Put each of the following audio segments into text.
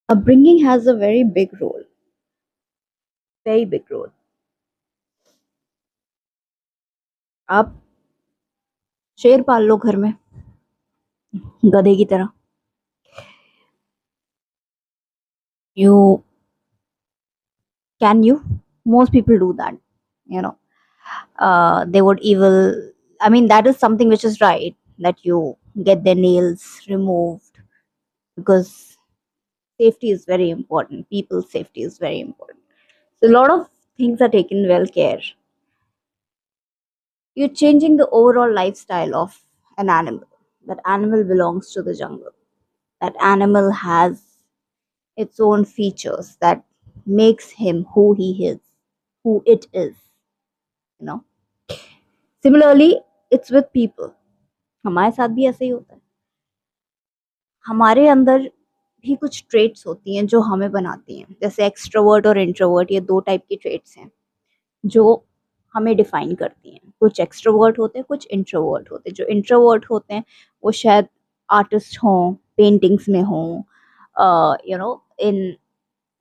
Upbringing has a very big role. आप शेर पाल लो घर में गधे की तरह. You can you? Most people do that. You know, they would evil. I mean, that is something which is right, that you get their nails removed because safety is very important. People's safety is very important. So a lot of things are taken well care. You're changing the overall lifestyle of an animal. That animal belongs to the jungle. That animal has its own features that makes him who he is, who it is, you know. Similarly, it's with people. हमारे साथ भी ऐसे ही होता है. हमारे अंदर भी कुछ ट्रेट्स होती हैं जो हमें बनाती हैं. जैसे एक्सट्रोवर्ट और इंट्रोवर्ट, ये दो टाइप की ट्रेट्स हैं जो हमें डिफाइन करती हैं. कुछ एक्सट्रोवर्ट होते हैं, कुछ इंट्रोवर्ट होते हैं. जो इंट्रोवर्ट होते हैं वो शायद आर्टिस्ट हों, पेंटिंग्स में हों, you know, in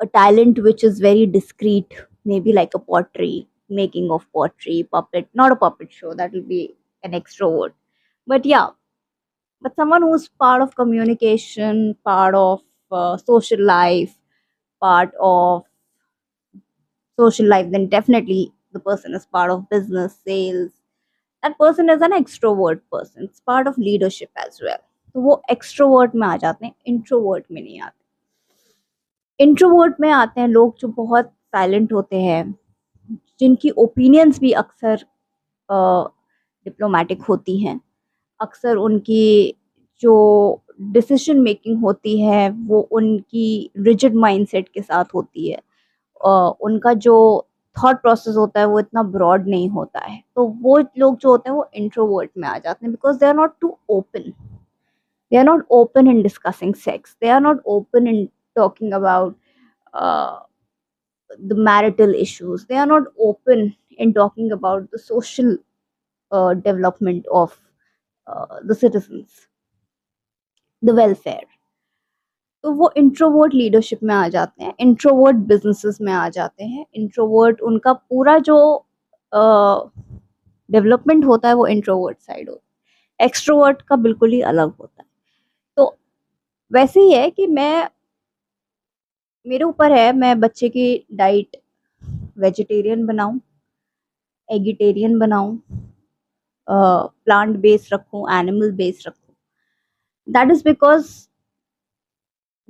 a talent which is very discreet, maybe like a pottery, making of pottery, puppet, not a puppet show, that will be an extrovert. But yeah, but someone who's part of communication, part of social life, part of social life, then definitely the person is part of business, sales. That person is an extrovert person. It's part of leadership as well. तो वो extrovert में आ जाते हैं, introvert में नहीं आते. Introvert में आते हैं लोग जो बहुत साइलेंट होते हैं, जिनकी ओपिनियंस भी अक्सर डिप्लोमेटिक होती हैं. अक्सर उनकी जो डिसीजन मेकिंग होती है वो उनकी रिजिड माइंडसेट के साथ होती है. उनका जो थॉट प्रोसेस होता है वो इतना ब्रॉड नहीं होता है. तो वो लोग जो होते हैं वो इंट्रोवर्ट में आ जाते हैं because they are not to open. They are not open in discussing sex. They are not open in talking about uh, the marital issues. They are not open in talking about the social development of the citizens, the welfare. तो वो introvert leadership में आ जाते हैं, introvert businesses में आ जाते हैं. इंट्रोवर्ट उनका पूरा जो डेवलपमेंट होता है वो इंट्रोवर्ट साइड होता है. एक्सट्रोवर्ट का बिल्कुल ही अलग होता है. तो वैसे ही है कि मेरे ऊपर है, मैं बच्चे की डाइट वेजिटेरियन बनाऊं, एगिटेरियन बनाऊं, प्लांट बेस्ड रखूं, एनिमल बेस्ड रखूं. That is because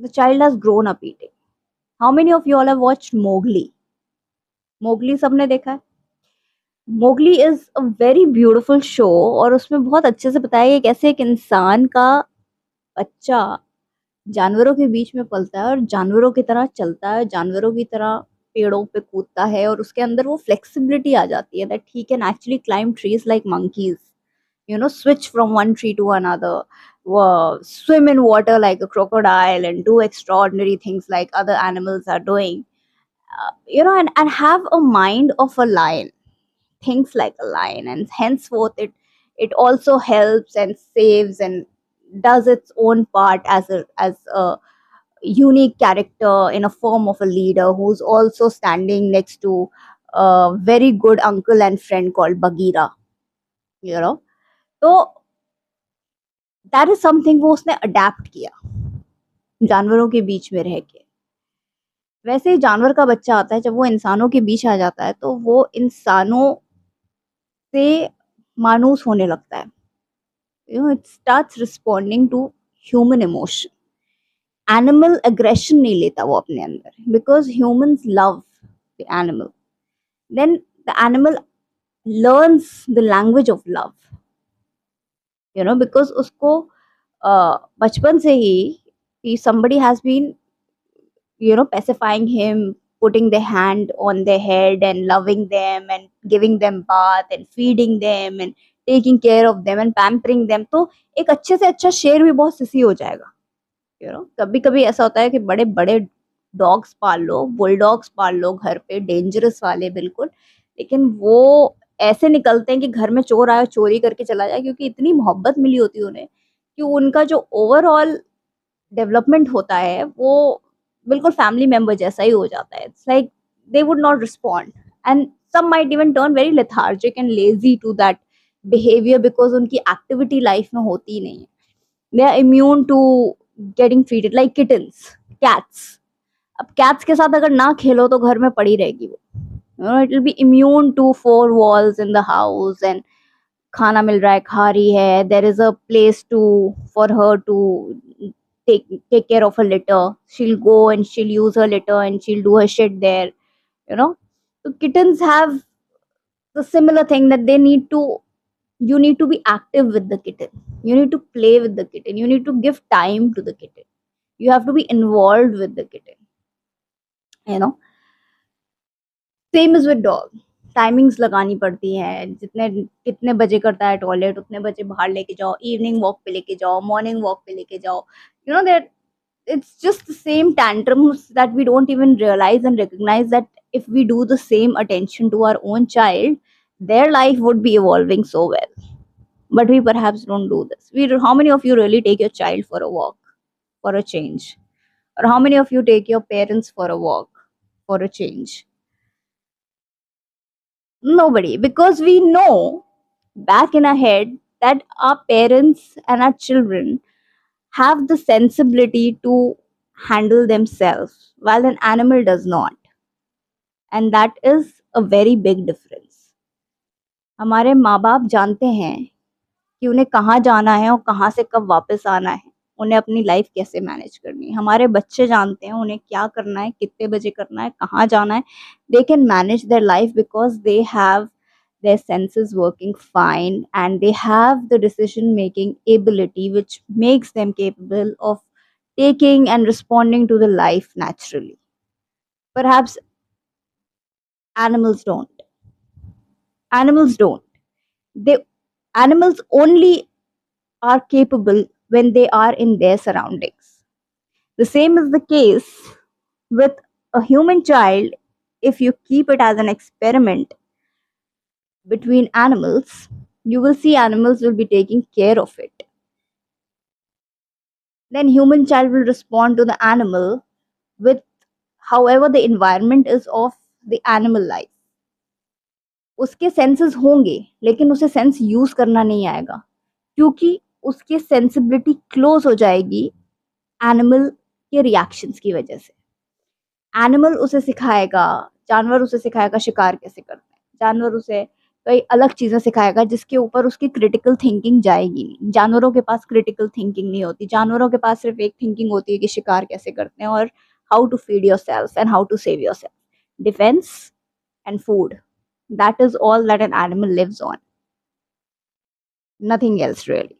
the child has grown up eating. How many of you all have watched Mowgli? Mowgli सबने देखा है. Mowgli is a very beautiful show और उसमें बहुत अच्छे से बताया गया कैसे एक इंसान का बच्चा जानवरों के बीच में पलता है और जानवरों की तरह चलता है, जानवरों की तरह पेड़ों पे कूदता है और उसके अंदर वो फ्लेक्सिबिलिटी आ जाती है that he can actually climb trees like monkeys, you know, switch from one tree to another, swim in water like a crocodile and do extraordinary things like other animals are doing, you know, and have a mind of a lion, thinks like a lion, and henceforth it also helps and saves and does its own part as a unique character in a form of a leader who's also standing next to a very good uncle and friend called Bagheera, you know. तो that is something वो उसने adapt किया जानवरों के बीच में रह के. वैसे ही जानवर का बच्चा आता है, जब वो इंसानों के बीच आ जाता है तो वो इंसानों से मानूस होने लगता है. You know, it starts responding to human emotion. Animal aggression नहीं लेता वो अपने अंदर because humans love the animal. Then the animal learns the language of love, you know, because उसको बचपन से ही somebody has been, you know, pacifying him, putting their hand on their head and loving them and giving them bath and feeding them and taking care of them and pampering them. तो एक अच्छे से अच्छा शेर भी बहुत cc हो जाएगा. यू नो, कभी कभी ऐसा होता है कि बड़े बड़े डॉग्स पाल लो, बुलडॉग्स पाल लो घर पे, डेंजरस वाले बिल्कुल, लेकिन वो ऐसे निकलते हैं कि घर में चोर आया चोरी करके चला जाए, क्योंकि इतनी मोहब्बत मिली होती है उन्हें कि उनका जो ओवरऑल डेवलपमेंट होता है वो बिल्कुल फैमिली मेंबर जैसा ही हो जाता है. It's like they would not respond, and some might even turn very lethargic and lazy to that behaviour because उनकी एक्टिविटी लाइफ में होती ही नहीं है. They are immune to getting treated like kittens, cats. अब कैट्स के साथ अगर ना खेलो तो घर में पड़ी रहेगी वो. It will be immune to four walls in the house, and खाना मिल रहा है, खा रही है, there is a place to for her to take care of her litter. She'll go and she'll use her litter and she'll do her shit there, you know. So kittens have the similar thing that they need to, you need to be active with the kitten. You need to play with the kitten. You need to give time to the kitten. You have to be involved with the kitten, you know. Same is with dog. Timings लगानी पड़ती हैं, जितने कितने बजे करता है toilet उतने बजे बाहर लेके जाओ, इवनिंग वॉक पे लेके जाओ, मॉर्निंग वॉक पे लेके जाओ. You know that it's just the same tantrums that we don't even realize and recognize that if we do the same attention to our own child, their life would be evolving so well. But we perhaps don't do this. How many of you really take your child for a walk for a change? Or how many of you take your parents for a walk for a change? Nobody, because we know back in our head that our parents and our children have the sensibility to handle themselves while an animal does not. And that is a very big difference. हमारे माँ बाप जानते हैं कि उन्हें कहाँ जाना है और कहाँ से कब वापस आना है, उन्हें अपनी लाइफ कैसे मैनेज करनी है. हमारे बच्चे जानते हैं उन्हें क्या करना है, कितने बजे करना है, कहाँ जाना है. They can manage their life because they have their senses working fine and they have the decision making ability which makes them capable of taking and responding to the life naturally. Perhaps animals don't. Animals don't. They animals only are capable when they are in their surroundings. The same is the case with a human child. If you keep it as an experiment between animals, you will see animals will be taking care of it. Then human child will respond to the animal with however the environment is of the animal life. उसके senses होंगे लेकिन उसे sense use करना नहीं आएगा क्योंकि उसकी sensibility close हो जाएगी एनिमल के रिएक्शंस की वजह से. एनिमल उसे सिखाएगा, जानवर उसे सिखाएगा शिकार कैसे करते हैं, जानवर उसे कई अलग चीजें सिखाएगा जिसके ऊपर उसकी क्रिटिकल थिंकिंग जाएगी नहीं. जानवरों के पास क्रिटिकल थिंकिंग नहीं होती. जानवरों के पास सिर्फ एक थिंकिंग होती है कि शिकार कैसे करते हैं और how to feed yourself and how to save yourself. Defence and food, that is all that an animal lives on. Nothing else really.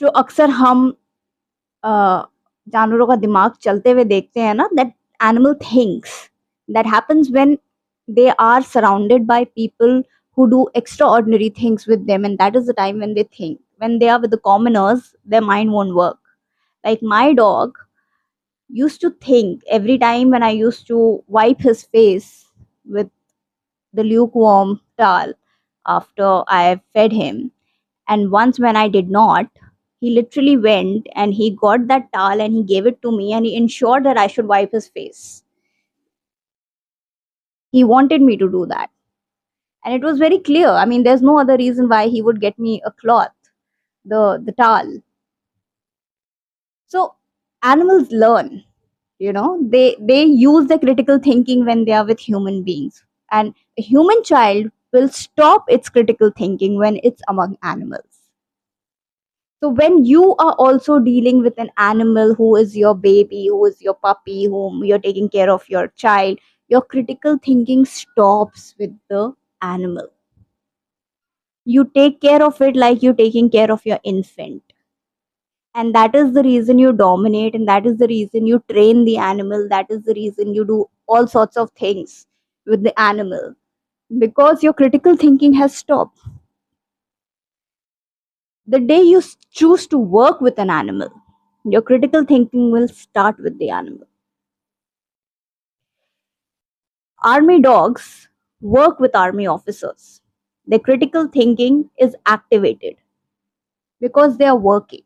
जो अक्सर हम जानवरों का दिमाग चलते हुए देखते हैं ना, that animal thinks, that happens when they are surrounded by people who do extraordinary things with them, and that is the time when they think. When they are with the commoners, their mind won't work. Like my dog used to think every time when I used to wipe his face with the lukewarm towel after I fed him. And once when I did not, he literally went and he got that towel and he gave it to me and he ensured that I should wipe his face. He wanted me to do that. And it was very clear. I mean, there's no other reason why he would get me a cloth, the towel. So animals learn, they use the critical thinking when they are with human beings. And a human child will stop its critical thinking when it's among animals. So when you are also dealing with an animal who is your baby, who is your puppy, whom you're taking care of your child, your critical thinking stops with the animal. You take care of it like you're taking care of your infant. And that is the reason you dominate, and that is the reason you train the animal. That is the reason you do all sorts of things with the animal, because your critical thinking has stopped. The day you choose to work with an animal, your critical thinking will start with the animal. Army dogs work with army officers. Their critical thinking is activated because they are working.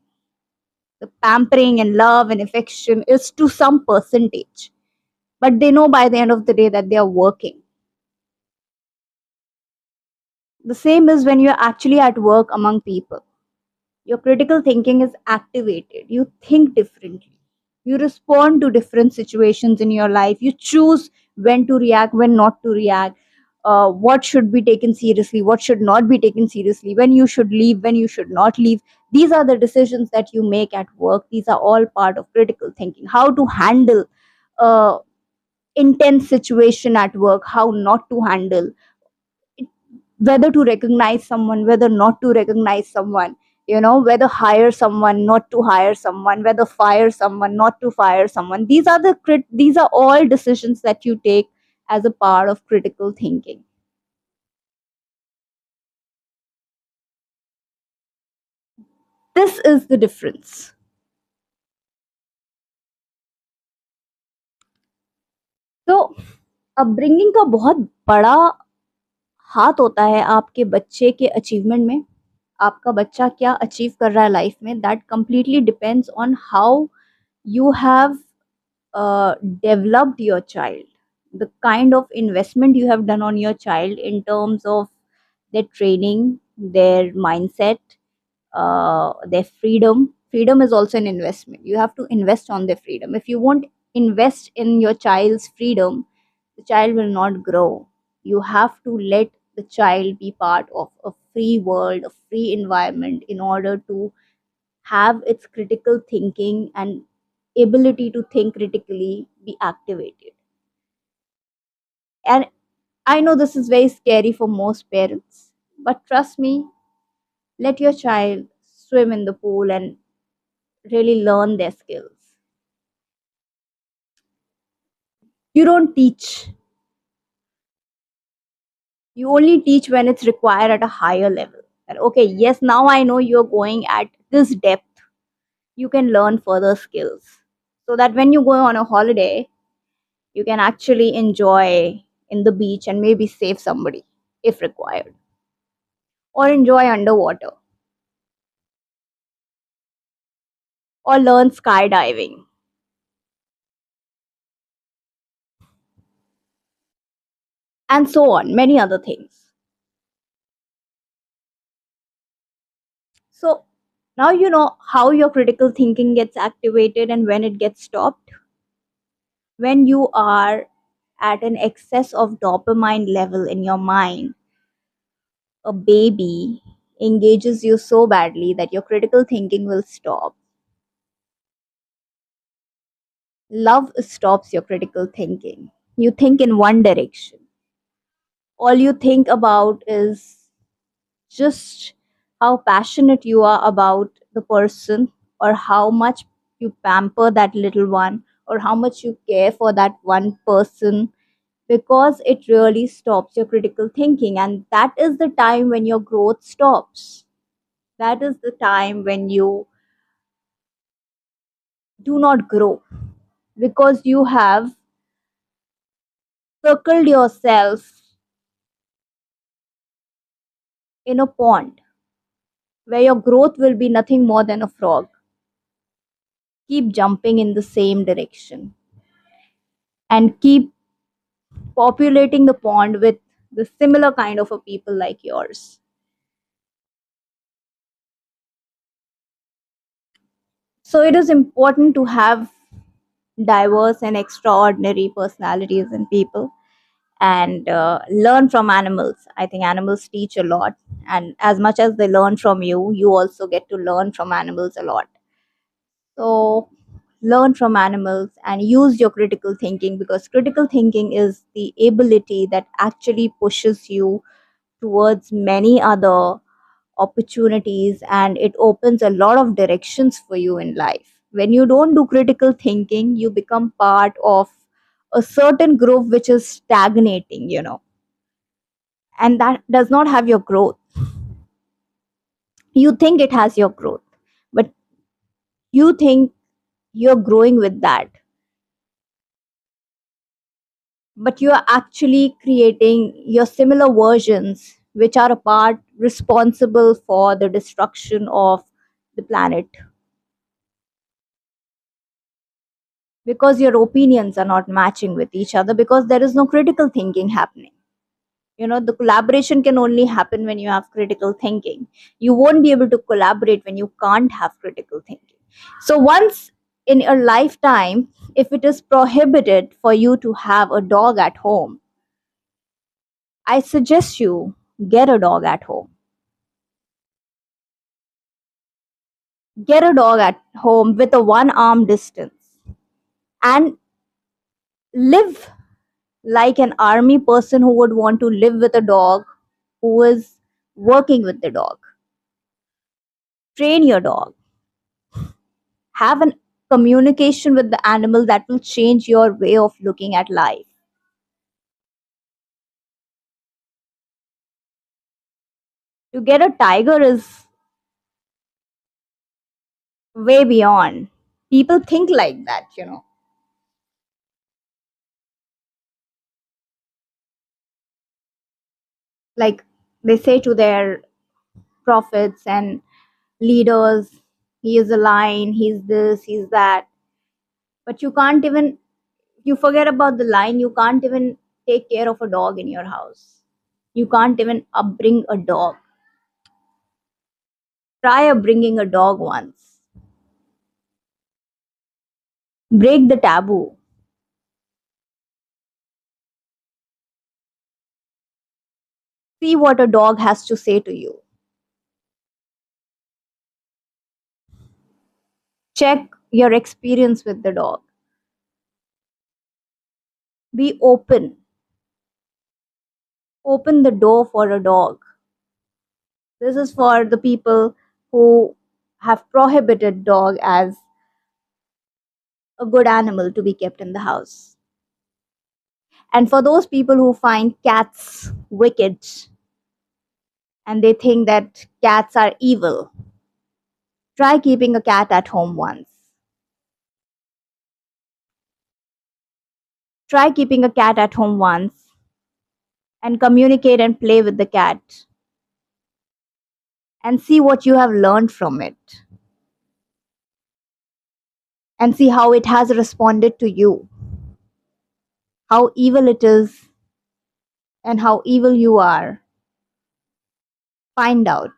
The pampering and love and affection is to some percentage, but they know by the end of the day that they are working. The same is when you're actually at work among people. Your critical thinking is activated. You think differently. You respond to different situations in your life. You choose when to react, when not to react, what should be taken seriously, what should not be taken seriously, when you should leave, when you should not leave. These are the decisions that you make at work. These are all part of critical thinking. How to handle uh, intense situation at work, how not to handle it, whether to recognize someone, whether not to recognize someone, whether hire someone, not to hire someone, whether fire someone, not to fire someone. These are all decisions that you take as a part of critical thinking. This is the difference. तो upbringing का बहुत बड़ा हाथ होता है आपके बच्चे के अचीवमेंट में. आपका बच्चा क्या अचीव कर रहा है लाइफ में, that completely depends on how you have developed your child, the kind of investment you have done on your child in terms of their training, their mindset, their freedom. Freedom is also an investment. You have to invest on their freedom. If you won't invest in your child's freedom, the child will not grow. You have to let the child be part of a free world, a free environment, in order to have its critical thinking and ability to think critically be activated. And I know this is very scary for most parents, but trust me, let your child swim in the pool and really learn their skills. You don't teach, you only teach when it's required at a higher level. And okay, yes, now I know you're going at this depth, you can learn further skills so that when you go on a holiday, you can actually enjoy in the beach and maybe save somebody if required, or enjoy underwater, or learn skydiving, and so on, many other things. So now you know how your critical thinking gets activated and when it gets stopped. When you are at an excess of dopamine level in your mind, a baby engages you so badly that your critical thinking will stop. Love stops your critical thinking. You think in one direction. All you think about is just how passionate you are about the person, or how much you pamper that little one, or how much you care for that one person, because it really stops your critical thinking. And that is the time when your growth stops. That is the time when you do not grow, because you have circled yourself in a pond where your growth will be nothing more than a frog. Keep jumping in the same direction and keep populating the pond with the similar kind of a people like yours. So it is important to have diverse and extraordinary personalities in people, and learn from animals. I think animals teach a lot, and as much as they learn from you, you also get to learn from animals a lot. So learn from animals and use your critical thinking, because critical thinking is the ability that actually pushes you towards many other opportunities, and it opens a lot of directions for you in life. When you don't do critical thinking, you become part of a certain group which is stagnating, and that does not have your growth. You think it has your growth, but you think you're growing with that, but you are actually creating your similar versions which are a part responsible for the destruction of the planet. because your opinions are not matching with each other, because there is no critical thinking happening. The collaboration can only happen when you have critical thinking. You won't be able to collaborate when you can't have critical thinking. So once in your lifetime, if it is prohibited for you to have a dog at home, I suggest you get a dog at home. Get a dog at home with a one arm distance, and live like an army person who would want to live with a dog, who is working with the dog. Train your dog. Have an communication with the animal that will change your way of looking at life. To get a tiger is way beyond. People think like that. Like they say to their prophets and leaders, he is a lion, he's this, he's that. But you forget about the lion, you can't even take care of a dog in your house. You can't even upbring a dog. Try upbringing a dog once. Break the taboo. See what a dog has to say to you. Check your experience with the dog. Be open. Open the door for a dog. This is for the people who have prohibited dog as a good animal to be kept in the house. And for those people who find cats wicked and they think that cats are evil, try keeping a cat at home once. Try keeping a cat at home once and communicate and play with the cat and see what you have learned from it and see how it has responded to you, how evil it is and how evil you are. Find out.